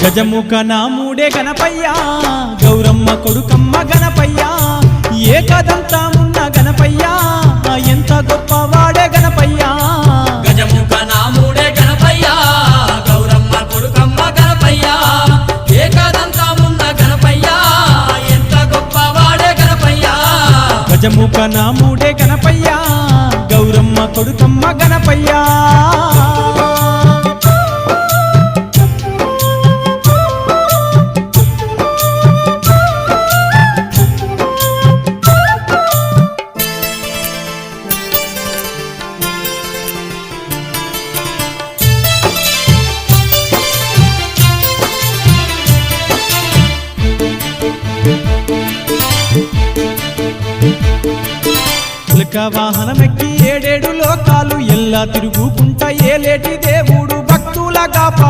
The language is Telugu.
గజముఖ నాముడే గణపయ్యా గౌరమ్మ కొడుకమ్మ గణపయ్యా ఏకదంతమున్న గణపయ్యా ఎంత గొప్పవాడే గణపయ్యా గజముఖ నాముడే గణపయ్యా గౌరమ్మ కొడుకమ్మ గణపయ్యా ఏకదంతమున్న గణపయ్యా ఎంత గొప్పవాడే గణపయ్యా గజముఖ నాముడే గణపయ్యా గౌరమ్మ కొడుకమ్మ గణపయ్యా వాహనమెక్కి ఏడేడు లోకాలు ఎల్లా తిరుగుకుంటా ఏలేటి దేవుడు భక్తుల కాపాడి